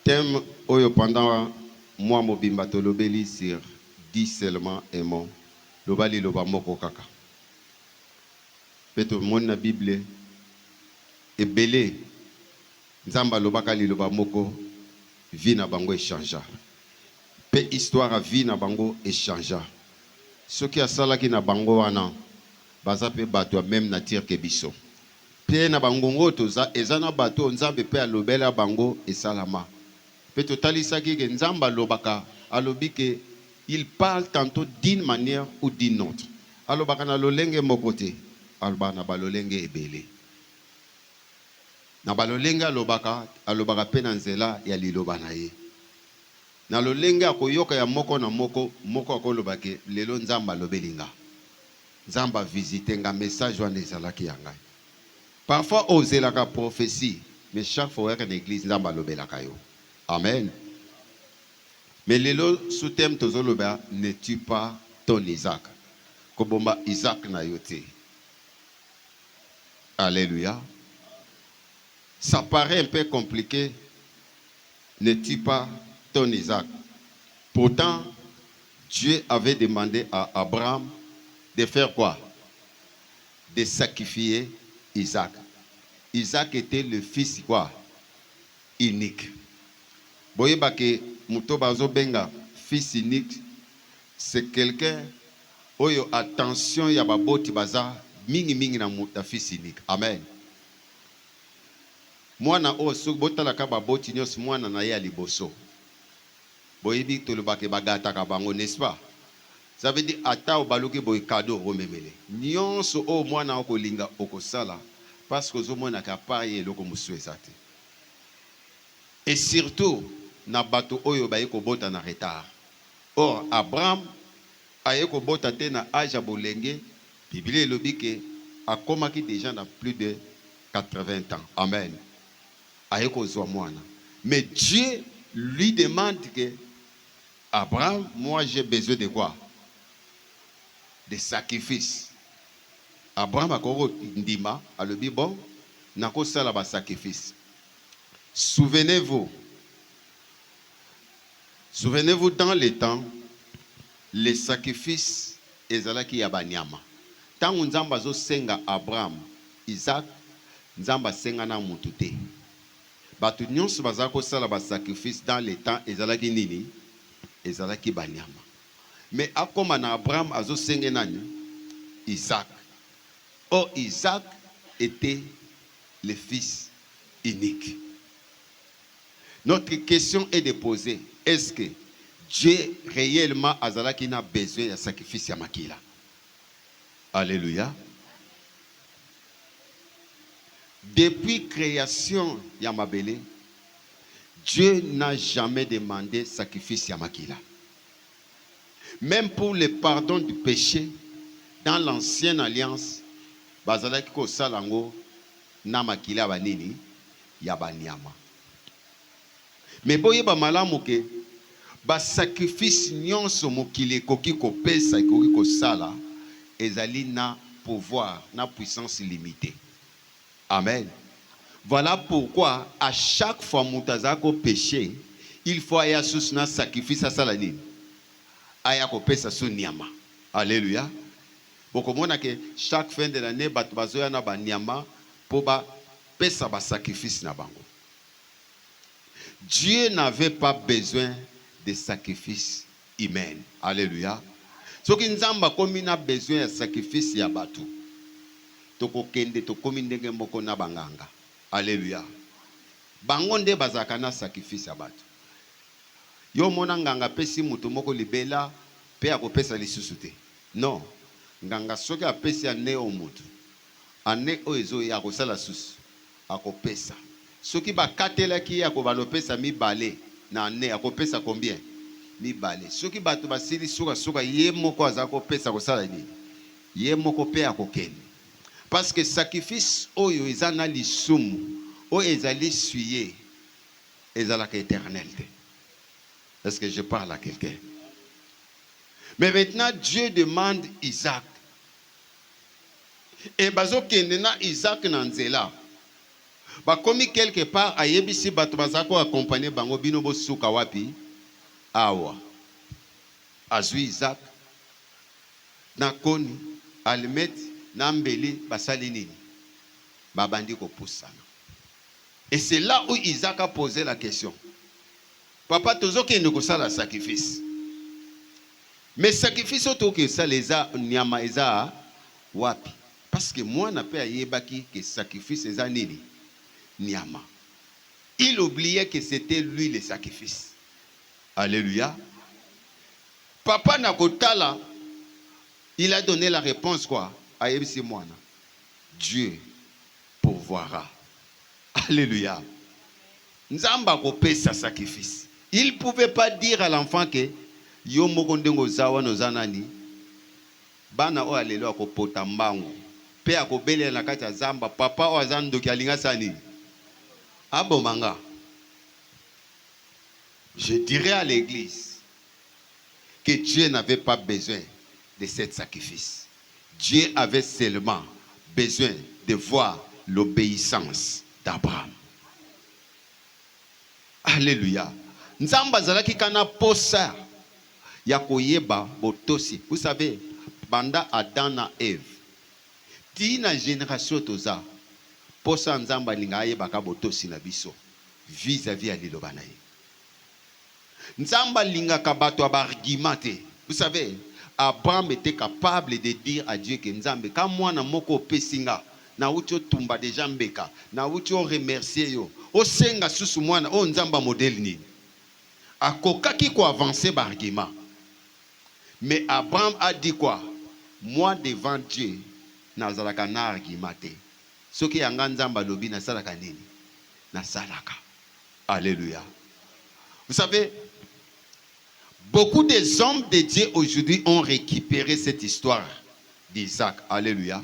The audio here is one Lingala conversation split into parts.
Thème oyo pendant moi mobimba tolobeli sur dis seulement aimons. Lobali loba moko kaka. Peto mon na Bible ebele nzamba lobaka liloba moko vie na bango échangea. Pe histoire a vie na bango échangea. Ce qui a salaki na bango wana baza pe bato même nature ke biso. Pe na bango ngoto za ezana bato nzambe pe alobela bango esalama. Pe totalisaki ke nzamba lobaka alobi ke il parle tantôt d'une manière ou d'une autre. Alobaka na lolenge mokote, alobaka na balolenge ebele. Na balolenge alobaka pe na nzela ya liloba na ye. Na lolenge akoyoka ya moko na moko, moko akoloba ke lelo nzamba lobelinga. Nzamba visite nga message wana ezalaki ya ngai. Parfois ozelaka prophétie, mais chaque fois que l'église nzamba lobelaka yo. Amen. Mais lelo sous thème tozoloba ne tue pas ton Isaac. Kobomba Isaac na yote. Alléluia. Ça paraît un peu compliqué. Ne tue pas ton Isaac. Pourtant, Dieu avait demandé à Abraham de faire quoi? De sacrifier Isaac. Isaac était le fils quoi? Unique. Boyeba ke muto bazo benga fils unique, c'est quelqu'un oyo attention ya baboti baza mingi na muta fils unique. Amen. Mwana o so botalaka baboti nyos mwana na ya liboso. Boyebi tolobake bagata ka bango, n'est-ce pas? Ça veut dire ata o baluki boy cadeau romemele. Nyonso o mwana okolinga okosala parce que zo mwana ka paye loko musuezate. Et surtout na bato oyo baye ko bota na retard. Or Abraham aye ko bota te na âge ya bolenge, Bible elobi ke akomaki déjà na plus de 80 ans. Amen. Aye ko zwa mwana. Mais Dieu lui demande que Abraham, moi j'ai besoin de quoi? De sacrifices. Abraham akoro ndima alobi bon nako sala ba sacrifice. Souvenez-vous dans les temps, les sacrifices ezalaki ya banyama. Tangu nzamba zo senga Abraham, Isaac, nzamba senga na mutu te. Batu nyonso bazako sala ba sacrifice dans les temps ezalaki nini? Ezalaki banyama. Mais akoma na Abraham azo senga nani? Isaac. Or Isaac était le fils unique. Notre question est de poser, est-ce que Dieu réellement azalaki na besoin de sacrifice ya makila? Alléluia. Depuis création ya mabele, Dieu n'a jamais demandé sacrifice ya makila. Même pour le pardon du péché, dans l'ancienne alliance, bazalaki ko salango na makila banini ya banyama. Mais boyeba malamu ke ba sacrifice nyonso mokili koki ko pesa koki ko sala ezali na pouvoir na puissance limitée. Amen. Voilà pourquoi à chaque fois mutazako péché, il faut aya sous na sacrifice sala nini? Aya ko pesa su nyama. Alléluia. Bokomona ke chaque fin de l'année bato bazoya na ba nyama po ba pesa ba sacrifice na bango. Dieu n'avait pas besoin de sacrifices humains. Alléluia. Ce qui nous a besoin de sacrifices ya batu. Toko kende to komi ndenge moko na banganga. Alléluia. Bango nde bazaka na sacrifice ya batu. Yo mona nganga pesi mutu moko libela pe akopesa lisusu te. Non. Nganga soki apesi ane o mutu. Ane o ezo ya kosala susu. Akopesa. Soki ba katelaki ya ko balopesa mibale na ane akopesa combien? Mibale. Soki bato basili suka ye moko azako pesa kosala nini? Ye moko pe akokende. Parce que sacrifice oyo ezana lisumu o ezali suye ezalaka éternel. Est-ce que je parle à quelqu'un? Mais maintenant Dieu demande Isaac. Et bazo kende na Isaac na nzela. Bakomi quelque part ayebisi bato bazako accompagner bango bino bo suka wapi awa. Azui Isaac na koni almet na mbeli basali nini babandi ko poussana. Et c'est là où Isaac a posé la question. Papa tozo ke ndeko sala sacrifice. Mais sacrifice auto que ça les a nyama eza wapi? Parce que moi n'a pas yebaki que sacrifice eza nini nyama. Il oubliait que c'était lui le sacrifice. Alléluia. Papa Nakotala, il a donné la réponse quoi? Ayebisi mwana. Dieu pourvoira. Alléluia. Nzamba kopé sa sacrifice. Il ne pouvait pas dire à l'enfant que yo mokondengo zawa no zanani bana o alelo akopota mbango pe akobele na kati ya zamba papa o azando ki alinga sani abomanga. Je dirais à l'église que Dieu n'avait pas besoin de cet sacrifice. Dieu avait seulement besoin de voir l'obéissance d'Abraham. Alléluia. Nzamba zalaki kana posa ya koyeba botosi. Vous savez, banda Adam et Ève. Ti na génération toza posa nzamba linga yeba ka botosi na biso vis-à-vis ya liloba na ye. Nzamba linga ka bato argumenté. Vous savez, Abraham était capable de dire à Dieu que Nzambe ka mwana moko pesinga na ucho tumba deja mbeka na ucho remercier yo o senga susu mwana o Nzamba modèle nini akokaki ko avancer par argument. Mais Abraham a dit quoi? Moi devant Dieu nazalaka na argumenté. Soki yanga Nzamba lobi na salaka nini na salaka. Alléluia. Vous savez, beaucoup des hommes de Dieu aujourd'hui ont récupéré cette histoire d'Isaac. Alléluia.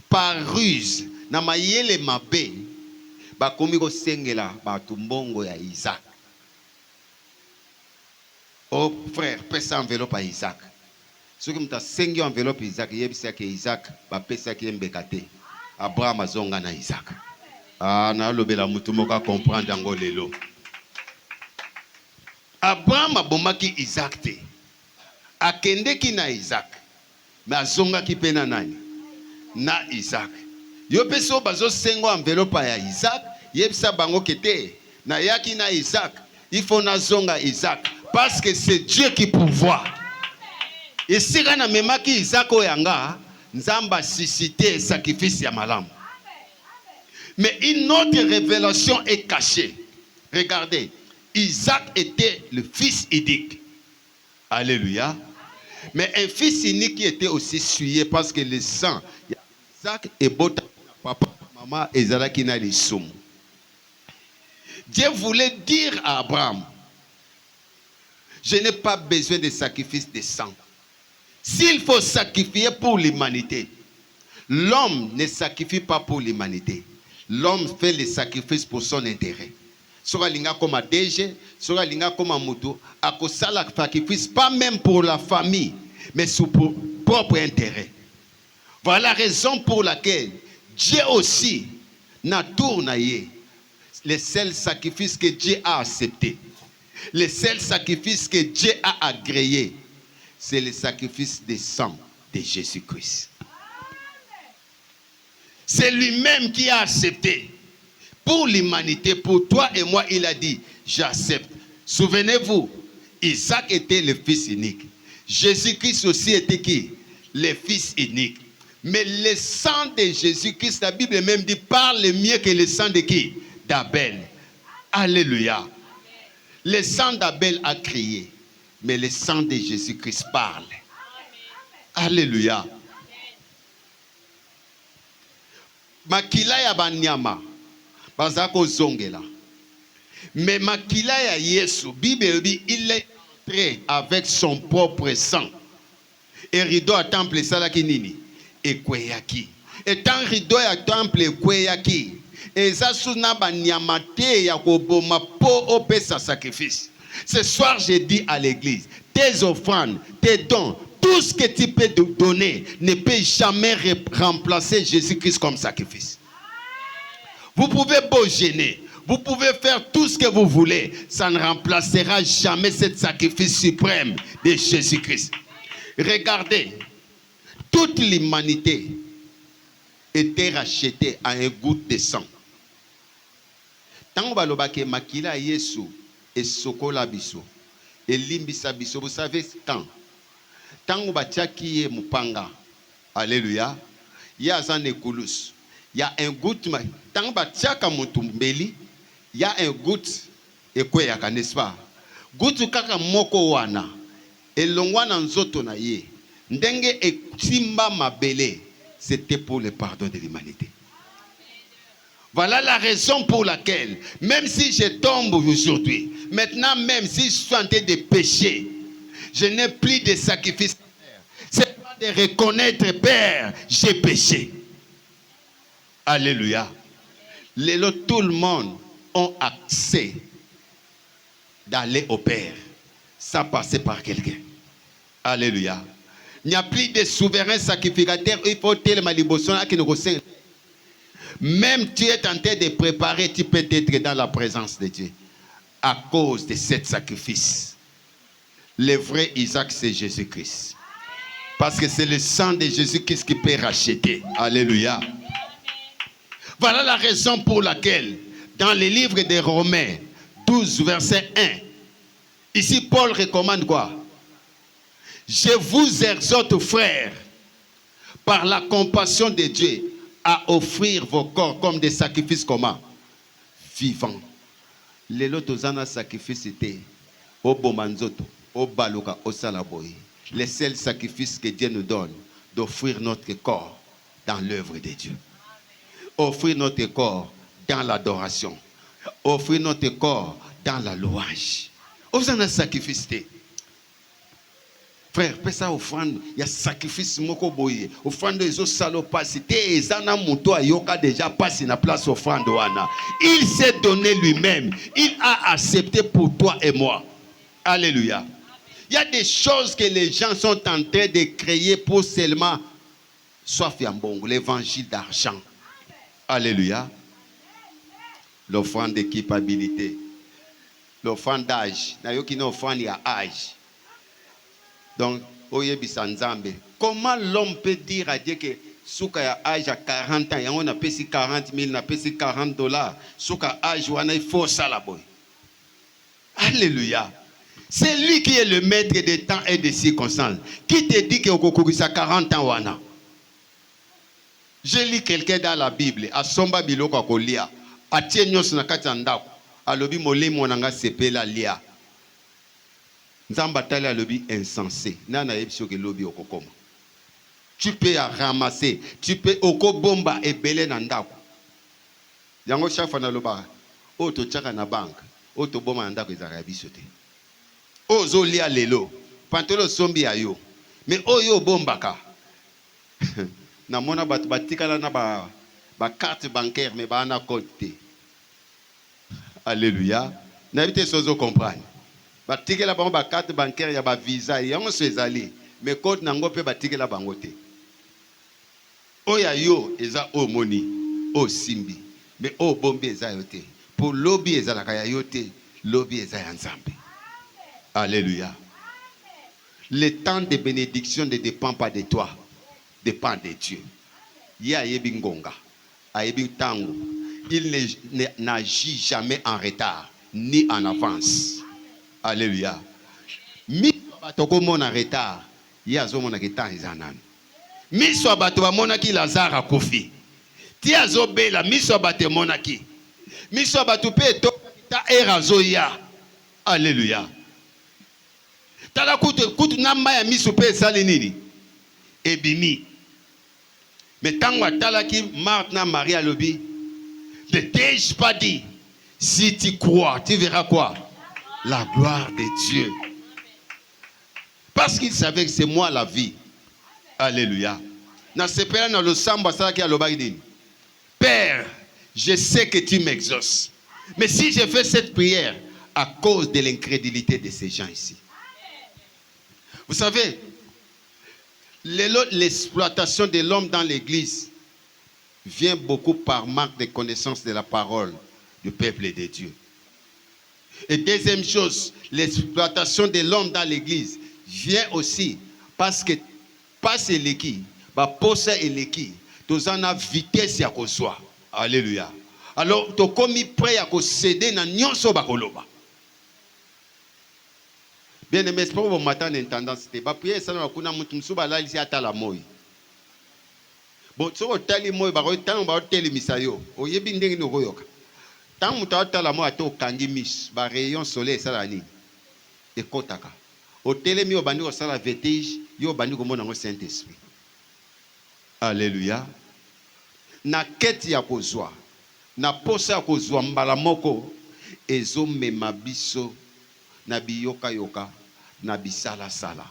Par ruse, na mayele mabe, ba komi ko sengela ba tumbongo ya Isaac. Oh frère, pesa enveloppe à Isaac. Ce qui m'a sengi enveloppe Isaac, yebisa ke Isaac ba pesa ki mbekate. Abraham azonga na Isaac. Ah na lobela mutu moka comprendre ngo lelo. Abraham abomaki Isaac te. Akendeki na Isaac. Mais azongaki pe na nani? Na Isaac. Yo peso bazo sengo enveloppe ya Isaac, yebisa bango kete na yaki na Isaac. Il faut na zonga Isaac parce que c'est Dieu qui pourvoit. Et si kana memaki Isaac oyanga, Nzamba suscité sacrifice ya malamu. Mais une autre révélation est cachée. Regardez. Isaac était le fils unique. Alléluia. Mais un fils unique qui était aussi souillé parce que le sang, Isaac et Bota, papa, maman, et Zalaki na les soum. Dieu voulait dire à Abraham, je n'ai pas besoin de sacrifice de sang. S'il faut sacrifier pour l'humanité, l'homme ne sacrifie pas pour l'humanité. L'homme fait les sacrifices pour son intérêt. Sora linga comme DG, sora linga comme mutu, akosala sacrifice pas même pour la famille, mais sous propre intérêt. Voilà la raison pour laquelle Dieu aussi n'a tourné les seuls sacrifices que Dieu a acceptés. Les seuls sacrifices que Dieu a agréés, c'est le sacrifice des sang de Jésus-Christ. C'est lui-même qui a accepté. Pour l'humanité, pour toi et moi, il a dit, j'accepte. Souvenez-vous, Isaac était le fils unique. Jésus-Christ aussi était qui? Le fils unique. Mais le sang de Jésus-Christ, la Bible même dit, parle mieux que le sang de qui? D'Abel. Alléluia. Le sang d'Abel a crié, mais le sang de Jésus-Christ parle. Alléluia. Makila ya banyama. Bazako zongela. Mais makila ya Yesu, Bible dit, il est entré avec son propre sang. Et rideau à temple salaki nini? Et kweyaki. Et tant rideau à temple kweyaki. Et ça souna banyamate ya koboma po opesa sacrifice. Ce soir, j'ai dit à l'église, tes offrandes, tes dons, tout ce que tu peux donner ne peut jamais remplacer Jésus-Christ comme sacrifice. Vous pouvez beau gêner, vous pouvez faire tout ce que vous voulez, ça ne remplacera jamais ce sacrifice suprême de Jésus-Christ. Regardez, toute l'humanité était rachetée à un goutte de sang. Tant que makila Yesu et sokola biso et limbisa biso, vous savez quand batiaki mupanga, alléluia, il y a un écoulus, il y a un goutte, tant batiaka mutumbeli, il y a un goutte et quoi yaka, n'est-ce pas? Goutte kaka moko wana et longwana nzoto na ye ndenge e timba mabele, c'était pour le pardon de l'humanité. Voilà la raison pour laquelle, même si je tombe aujourd'hui, maintenant même si je suis en train de pécher, je n'ai plus de sacrifice à faire. C'est pas de reconnaître, Père, j'ai péché. Alléluia. Tout le monde a accès d'aller au Père sans passer par quelqu'un. Alléluia. Il n'y a plus de souverain sacrificateur. Il faut tellement libérer qui nous ressemble. Même tu es en train de préparer, tu peux être dans la présence de Dieu. À cause de ce sacrifice. Le vrai Isaac, c'est Jésus-Christ. Parce que c'est le sang de Jésus-Christ qui peut racheter. Alléluia. Voilà la raison pour laquelle, dans le livre de Romains 12, verset 1, ici Paul recommande quoi? Je vous exhorte, frères, par la compassion de Dieu, à offrir vos corps comme des sacrifices comment? Vivants. Les autres sacrifices étaient au bomanzoto, au baluka, au salaboy. Les seuls sacrifices que Dieu nous donne, d'offrir notre corps dans l'œuvre de Dieu. Offrir notre corps dans l'adoration. Offrir notre corps dans la louange. Vous en avez sacrifice. Frère, fais ça offrande, il y a sacrifice moko boye. Offrande ezo salo passe. Te ezana muto ayoka déjà passe na place offrande wana. Il s'est donné lui-même. Il a accepté pour toi et moi. Alléluia. Il y a des choses que les gens sont en train de créer pour seulement soif yambongo, l'évangile d'argent. Alléluia. L'offrande d'équipabilité. L'offrande d'âge. Nayoki no offrande ya âge. Donc, comment l'homme peut dire à Dieu que souka ya âge à 40 ans, on a payé 40 000, on a payé $40, souka âge, il faut ça la boy. Alléluia. C'est lui qui est le maître des temps et des circonstances. Qui te dit que vous avez 40 ans wana? Je lis quelqu'un dans la Bible, à Somba Biloko à Kolia, à Tienyon Nakatandako, à Lobi Molé Monanga Sepela Lia. Nzambatali lobi insensé. Nana yebisho ke lobi okokoma. Tu peux ramasser, tu peux okobomba ebele na ndako. Yango chaque fois na loba, o to tchaka na banque, o to boma na ndako ezaka biso te. O zo lia lelo, pantolo sombi ayo. Mais o yo bombaka. Na mona bat batikala na ba carte bancaire mais ba na compte. Alléluia. Na bité sozo comprendre. Batike la bango ba carte bancaire ya ba visa yango so ezali mais code nango pe batike la bango te. Oya yo eza o moni o simbi mais o bombi eza yo te. Pour lobby eza la kaya yo te, lobby eza ya Nzambe. Alléluia. Le temps de bénédiction ne dépend pas de toi, dépend de Dieu. Ya yebi ngonga, ayebi tango. Il n'agit jamais en retard ni en avance. Alléluia. Mi batoko mona retard, yazo mona ketan ezanan. Mi so bato ba mona ki Lazare akofi. Ti azo bela mi so bate mona ki. Mi so bato pe to ta erazo ya. Alléluia. Tala kutu namba ya mi so pe sali nini? Ebimi. Mais tango atala ki Marthe na Marie lobi, ne t'ai-je pas dit, si tu crois, tu verras quoi? La gloire de Dieu. Parce qu'il savait que c'est moi la vie. Alléluia. Père, je sais que tu m'exauces. Mais si je fais cette prière à cause de l'incrédulité de ces gens ici. Vous savez, l'exploitation de l'homme dans l'église vient beaucoup par manque de connaissance de la parole du peuple de Dieu. Et deuxième chose, l'exploitation de l'homme dans l'église vient aussi parce que passe l'équipe, posa l'équipe, tous en a vitesse à cause. Alléluia. Alors, tu commis prêt à céder dans nyonso bakoloba. Bien aimé, c'est pour vous matin une tendance. Ba prier ça na kuna mutu msuba la ici atala moi. Bon, so otali moi ba otali ba oteli misayo. Oyebi ndenge no koyoka. Tant mutu atala moi ato kangi mis ba rayon soleil ça la ni. Et kotaka. Oteli mi obandi ko sala vertige, yo bandi ko mona ngo Saint-Esprit. Alléluia. Na keti ya kozwa. Na posa ya kozwa mbala moko ezo mema biso na biyoka yoka na bisala sala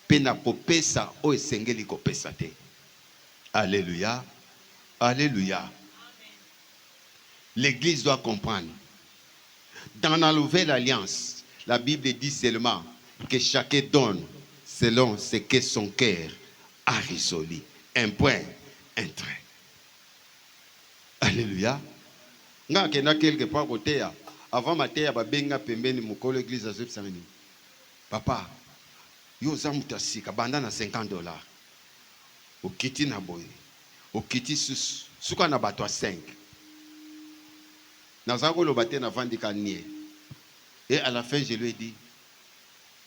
pe na kopesa o esengeli kopesa te. Alléluia. Alléluia. L'église doit comprendre. Dans la nouvelle alliance, la Bible dit seulement que chacun donne selon ce que son cœur a résolu. Un point, un trait. Alléluia. Nga kena quelque part côté avant matin ba benga pembeni mukolo église azep sangani. Papa, yo zamuta sika banda na $50. Okiti na boy. Okiti suka na bato 5. Nazako lo baté na vandika nie. Et à la fin je lui ai dit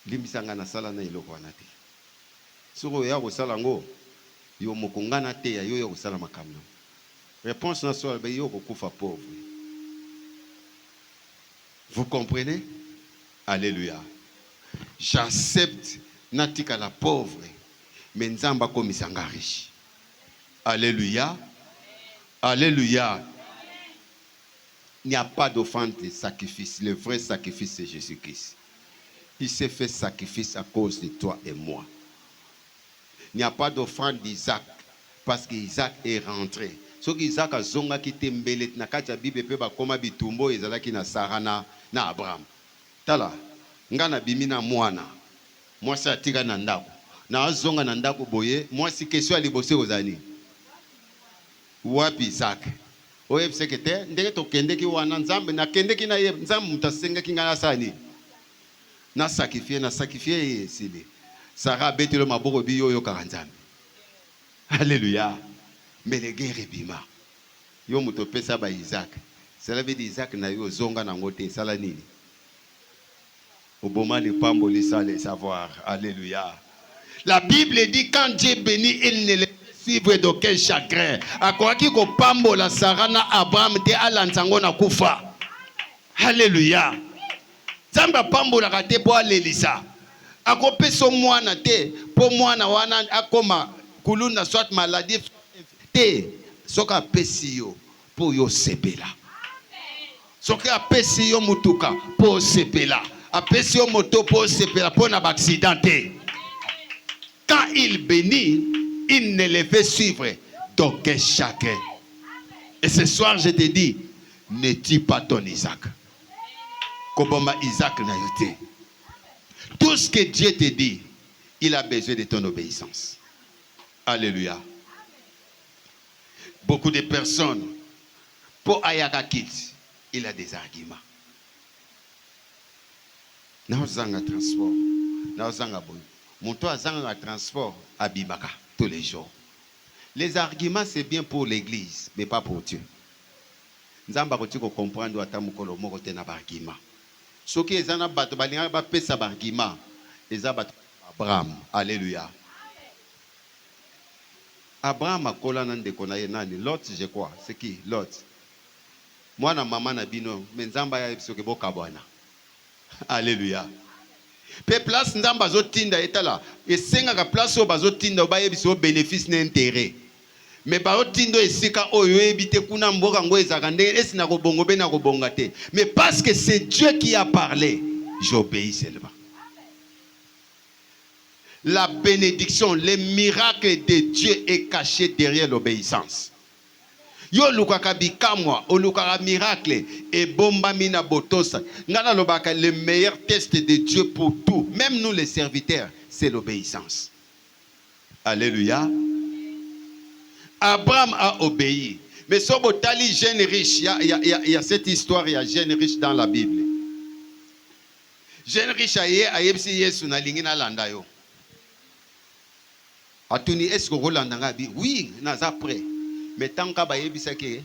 limbisanga na sala na iloko wana te. Soko ya ko sala ngo yo mokongana te ya yo ya ko sala makamno. Réponse na so ba yo ko kufa pauvre. Vous comprenez? Alléluia. J'accepte natika la pauvre, mais nzamba komisanga riche. Alléluia. Alléluia. Il n'y a pas d'offrande de sacrifice. Le vrai sacrifice, c'est Jésus-Christ. Il s'est fait sacrifice à cause de toi et moi. Il n'y a pas d'offrande d'Isaac parce qu'Isaac est rentré. Ce qu'Isaac a zonga qui tembele na kati ya Bible pe ba koma bitumbo ezalaki na Sarah na Abraham. Tala ngana bimina mwana. Mwasi atika na ndako. Na azonga na ndako boye, mwasi kesho alibose ozani. Wapi Isaac? Oye sekete ndenge to kende ki wana nzambe na kende ki na ye nzambe mutasenga ki ngana sani. Na sacrifier sile. Sarah betelo maboko biyo yo karanzambe. Alléluia. Mais les guerres bima. Yo muto pesa ba Isaac. Cela veut dire Isaac na yo zonga na ngote sala nini. Oboma le pambo le sale savoir. Alléluia. La Bible dit quand Dieu bénit, il ne le suivre d'aucun chagrin. Akoaki ko pambo la Sarah na Abraham te alansango na kufa. Alléluia. Zamba pambo la kate po alelisa. Akope so mwana te po mwana wana akoma kuluna soit maladie te soka pesi yo po yo sepela. Soka pesi yo mutuka po sepela. Apesi yo moto po sepela po na accidenté. Quand il bénit, il ne le fait suivre d'aucun chacun. Et ce soir je te dis, ne tue pas ton Isaac. Koboma Isaac na yote. Tout ce que Dieu te dit, il a besoin de ton obéissance. Alléluia. Beaucoup de personnes, pour Ayakakit, il a des arguments. Naozanga transport, naozanga boy. Mon toit zanga transport à Bimaka tous les jours. Les arguments c'est bien pour l'église, mais pas pour Dieu. Nzamba kotiko comprendre atamukolo moko te na argument. Soki ezana bato balinga ba pesa argument, eza bato Abraham. Alléluia. Abraham a kola nan de konaye nani Lot je crois, c'est qui Lot. Moi na maman na bino, mais nzamba ya bisoke boka bwana. Alléluia. Pe place nzamba zotinda etala, esenga ka place o bazotinda ba yebiso bénéfice na intérêt. Mais ba otindo esika oyo ebite kuna mboka ngo ezaka ndenge esina ko bongo be na ko bonga te. Mais parce que c'est Dieu qui a parlé, j'obéis seulement. La bénédiction, le miracle de Dieu est caché derrière l'obéissance. Yo lukaka bikamwa, o lukaka miracle et bomba mina botosa. Ngana lobaka le meilleur test de Dieu pour tout, même nous les serviteurs, c'est l'obéissance. Alléluia. Abraham a obéi. Mais si vous avez jeune riche, il y a cette histoire, il y a jeune riche dans la Bible. Jeune riche a yebsi Yesu na lingi na landa yo. Atuni est-ce que Rolanda ngabi? Oui, naza prêt. Mais tant que ba yebisa ke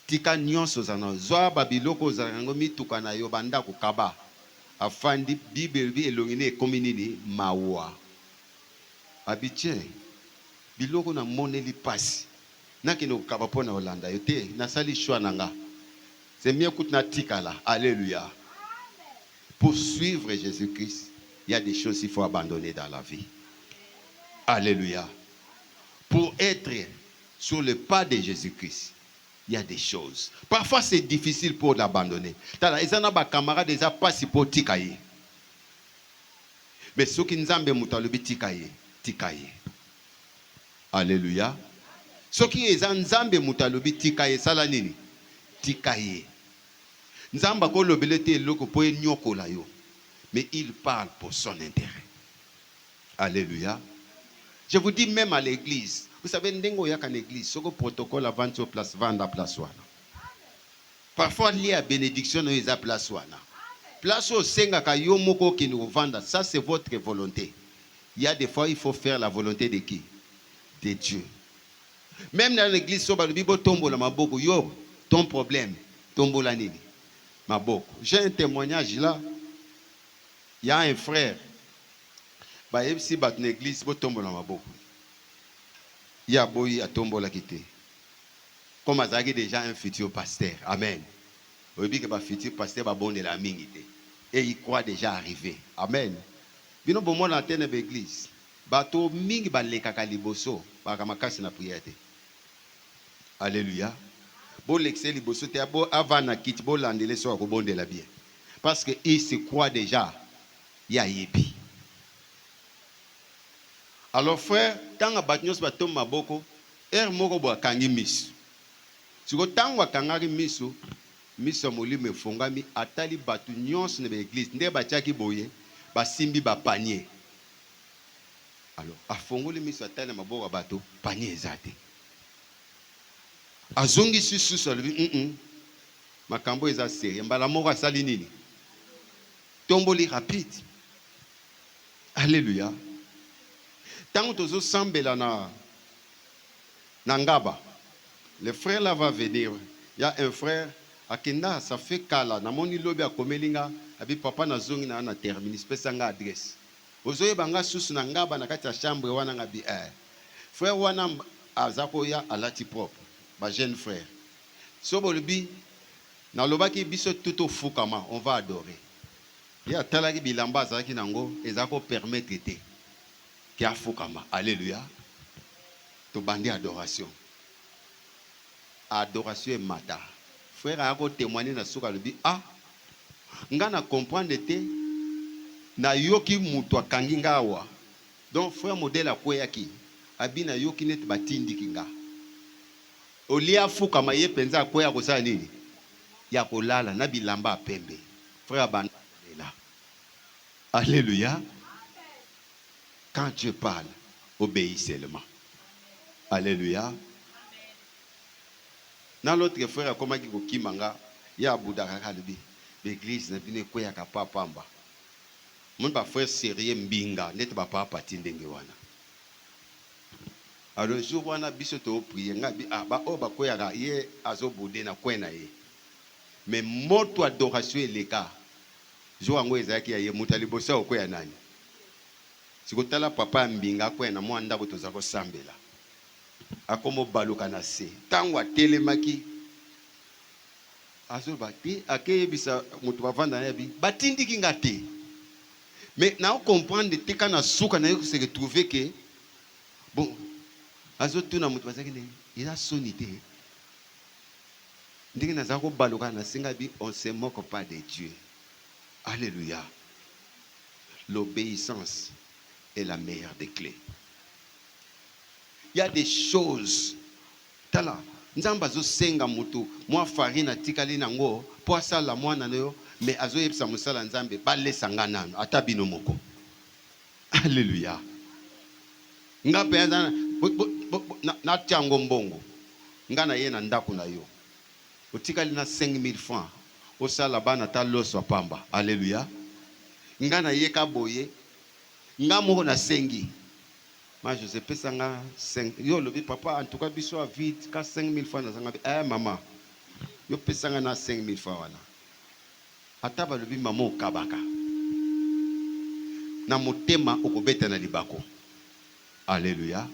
tika nyonso zana zwa babiloko zango mituka na yo banda ko kaba. Afandi Bible bi elongine kominini mawa. Abiche biloko na moneli pasi. Nakino kaba pona Rolanda yo te nasali choix nanga. C'est mieux que na tika là. Alléluia. Pour suivre Jésus-Christ, il y a des choses qu'il faut abandonner dans la vie. Alléluia. Pour être sur le pas de Jésus-Christ, il y a des choses. Parfois, c'est difficile pour l'abandonner. Les camarades déjà pas si pour tikaye. Mais ceux qui nous ont dit tikaye, tikaye. Alléluia. Ceux qui nous ont dit tikaye, salanini, tikaye. Mais il parle pour son intérêt. Alléluia. Je vous dis même à l'église. Vous savez, ndengo yak en église, ce protocole avant sur place, vendre place wana. Parfois, lié à bénédiction, nous avons place wana. Place au senga ka yomoko qui nous vende, ça c'est votre volonté. Il y a des fois, il faut faire la volonté de qui? De Dieu. Même dans l'église, so ba bibo tombo la maboko yo, ton problème, tombo la nini. J'ai un témoignage là. Il y a un frère. Si bat une église, il y a boy à tombo la quitté. Comme Azagi déjà un futur pasteur. Amen. Vous dites que le futur pasteur va bon de la mingité. Et il croit déjà arriver. Amen. Bino bon mon antenne de l'église. Bato mingi ba le kakaliboso. Ba kamakasi na prière. Alléluia. Bon l'excel liboso te abo avant na kit bo landele so ko bon de la bien. Parce que il se croit déjà ya yebi. Alors frère, tant que batnyos batom maboko, moko bo kangi misu. Siko tango kangari misu, misu molime fongami atali batu nyons na l'église, nde batiaki boye, ba simbi ba panier. Alors, afongoli misu atali maboko bato, panier ezate. Azongi susu solobi makambo eza sérieux mbala moko asali nini tomboli rapide. Alléluia. Tant tozo sambela na ngaba, le frère là va venir. Il y a un frère akenda, ça fait kala na moni lobi akomelinga abi papa na zongi na terminus pesa nga adresse ozoye banga susu na ngaba na kati ya chambre wana ngabi frère wana azako ya alati propre. Ma jeune frère. Sobolubi, na lobaki biso tout au fukama, on va adorer. Il y a talaki bilamba zaki nango, ezako permettre te. Ki a fukama. Alléluia. To bandi adoration. Adoration et mata. Frère ako témoigner na suka lubi, ngana comprendre te na yoki mutu akangi ngawa. Donc frère modèle akweyaki, abina yoki net batindi kinga. Olia fuka maye penza kwa ya kosala nini ya kolala na bilamba pembe frère bandela. Alléluia. Quand Dieu parle, obéis seulement. Alléluia. Na l'autre frère comme qui kokimanga ya budaka kalibi l'église na bine kwa ya kapapamba mon ba frère sérieux mbinga net ba papa tindenge wana. Alors le jour où on a biso to prier ngabi ba o ba koyaka ye azobode na kwena ye. Mais moto adoration eleka. Jo ango ezaki ya ye mutalibosa okoya nani. Sikotala papa mbinga kwena mwanda ko tozako sambela. Akomo baluka na se. Tango atelemaki azoba te akeyebisa mutu bavanda na bi batindiki ngate. Mais na comprendre te kana suka na yo se retrouver que bon azotuna mutu bazaki ne ila sonité ndenge nazako baluka na singa bi on se moque pas de Dieu. Alléluia. L'obéissance est la meilleure des clés. Il y a des choses tala nzamba zo senga mutu moi farine tikali nango po asala mwana nayo mais azo yebisa musala nzambe balesa nganano ata bino moko. Alléluia. Ngape na tiango mbongo ngana ye na ndako na yo otikali na 5000 francs osala bana ta loso pamba. Alléluia. Ngana ye ka boye nga moko na sengi ma Joseph pesanga 5 yo lobi papa en tout cas biso a vite ka 5000 francs na zanga mama yo pesanga na 5000 francs wana ata balobi mama okabaka na motema okobeta na libako. Alléluia.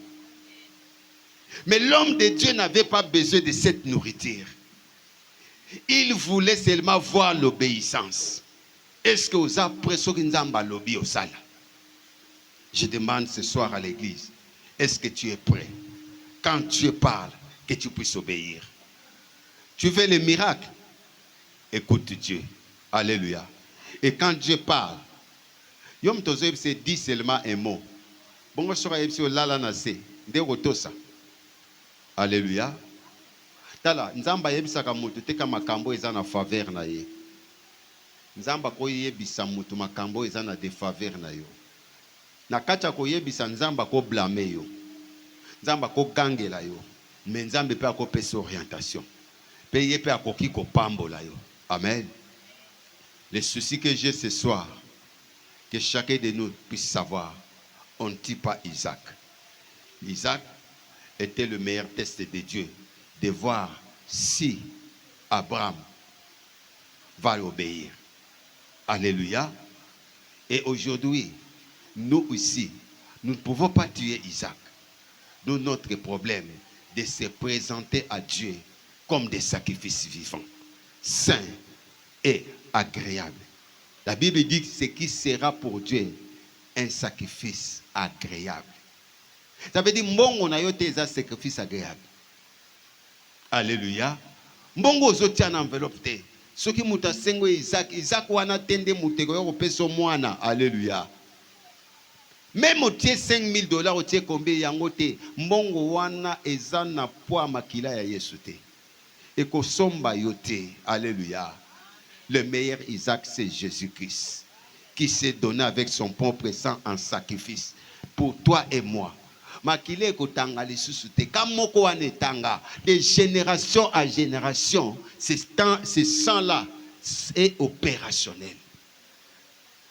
Mais l'homme de Dieu n'avait pas besoin de cette nourriture. Il voulait seulement voir l'obéissance. Est-ce que vous avez prêt sur Nzamba lobi au sala? Je demande ce soir à l'église, est-ce que tu es prêt? Quand Dieu parle, que tu puisses obéir. Tu veux le miracle? Écoute Dieu. Alléluia. Et quand Dieu parle, Yom Tozeb se dit seulement un mot. Bongo sora yebsi olala na se nde kotosa. Alléluia. Tala nzamba yebisaka mutu teka makambo eza na faveur na ye. Nzamba ko yebisa mutu makambo eza na défaveur na yo. Na kacha ko yebisa nzamba ko blâmer yo. Nzamba ko gangela yo. Mais nzambe pe akopesa orientation. Pe ye pe akoki ko pambola yo. Amen. Le souci que j'ai ce soir, que chacun de nous puisse savoir, on ne dit pas Isaac. Isaac était le meilleur test de Dieu, de voir si Abraham va l'obéir. Alléluia. Et aujourd'hui, nous aussi, nous ne pouvons pas tuer Isaac. Nous, notre problème, de se présenter à Dieu comme des sacrifices vivants, saints et agréables. La Bible dit que ce qui sera pour Dieu un sacrifice agréable. Ça veut dire mbongo na yo te eza sacrifice agréable. Alléluia. Mbongo ozotia na enveloppe te. Soki muta sengo Isaac wana tende muteko yo kopesa mwana. Alléluia. Même otie $5000 otie combien yango te. Mbongo wana eza na poids makila ya Yesu te. Eko somba yo te. Alléluia. Le meilleur Isaac, c'est Jésus-Christ, qui s'est donné avec son propre sang en sacrifice pour toi et moi. Makile kotanga lisusu te kamoko anetanga de génération à génération. Ce sang-là est opérationnel.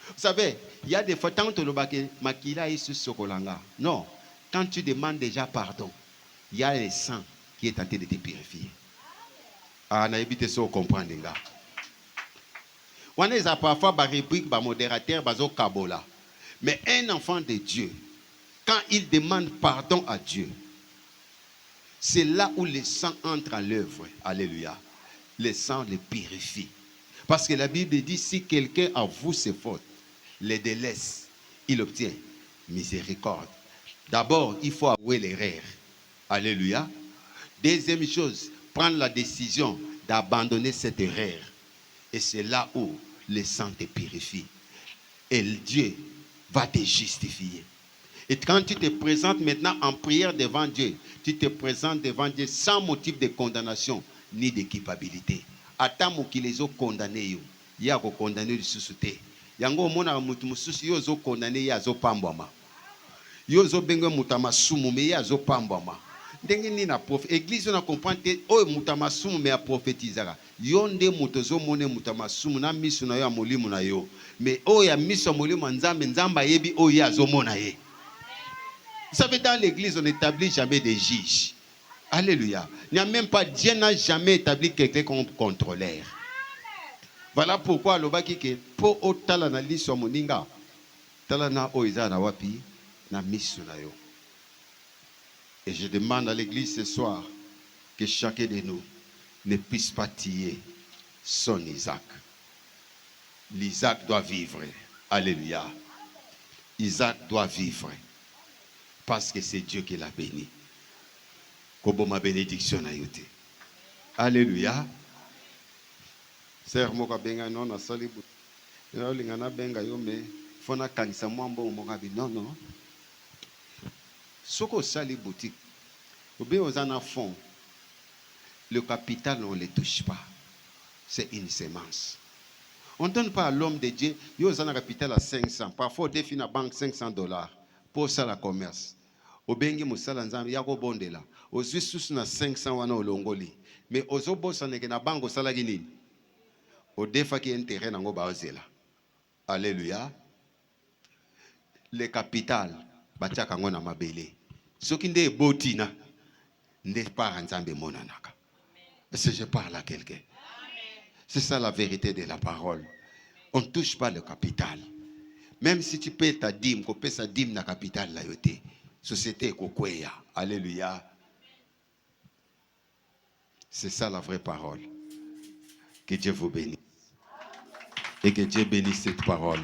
Vous savez, il y a des fois tant que le makila est sokolanga. Non, quand tu demandes déjà pardon, il y a le sang qui est tenté de te purifier. Ah, na évité ça comprendre les gars. On a parfois des rubriques, des modérateurs, des kabola. Mais un enfant de Dieu, quand il demande pardon à Dieu, c'est là où le sang entre en l'œuvre. Alléluia. Le sang le purifie. Parce que la Bible dit, si quelqu'un avoue ses fautes, les délaisse, il obtient miséricorde. D'abord, il faut avouer l'erreur. Alléluia. Deuxième chose, prendre la décision d'abandonner cette erreur. Et c'est là où le sang te purifie. Et Dieu va te justifier. Et quand tu te présentes maintenant en prière devant Dieu, tu te présentes devant Dieu sans motif de condamnation ni de culpabilité. Attends qu'il les a condamnés. Il y a condamné le sous-souté. Yango mona mutu mususu yo zo condamné ya zo pambwama. Yo zo bengo mutamasumu me ya zo pambwama. Ndenge ni na prophète église on a comprendre que o mutamasumu me a prophétisera. Yo nde mutozo mone mutamasumu na misu na yo amolimu na yo. Mais o ya misu amolimu nzambe nzamba yebi o ya zo mona ye. Vous savez, dans l'église, on n'établit jamais des juges. Alléluia. Il n'y a même pas, Dieu n'a jamais établi quelqu'un comme contrôleur. Voilà pourquoi le baki ke po o talana liso moninga talana o iza na wapi na misu na yo. Et je demande à l'église ce soir que chacun de nous ne puisse pas tuer son Isaac. L'Isaac doit vivre. Alléluia. Isaac doit vivre. Parce que c'est Dieu qui l'a béni. Comme ma bénédiction a été. Alléluia. Sœur moka benga non na salibu. Ina lingana benga yo me fona kanisa mwambo moka bi non non. Soko sali boutique. Obe ozana fond. Le capital on ne le touche pas. C'est une sémence. On ne donne pas à l'homme de Dieu, yo ozana capital à 500. Parfois on définit la banque $500 pour ça la commerce. obengi musala nzambe yako bondela ozwi susu na 500 wana olongoli mais ozobosaneke na bango osalaki nini odefaki intérêt nango baozela. Alléluia. Le capital batiaka yango na mabele soki nde ebotina nde para nzambe monanaka. Est-ce que je parle à quelqu'un? C'est ça la vérité de la parole. On ne touche pas le capital. Même si tu payes ta dîme, qu'on paie sa dîme na capital la yote, société kokweya. Alléluia. C'est ça la vraie parole. Que Dieu vous bénisse. Et que Dieu bénisse cette parole.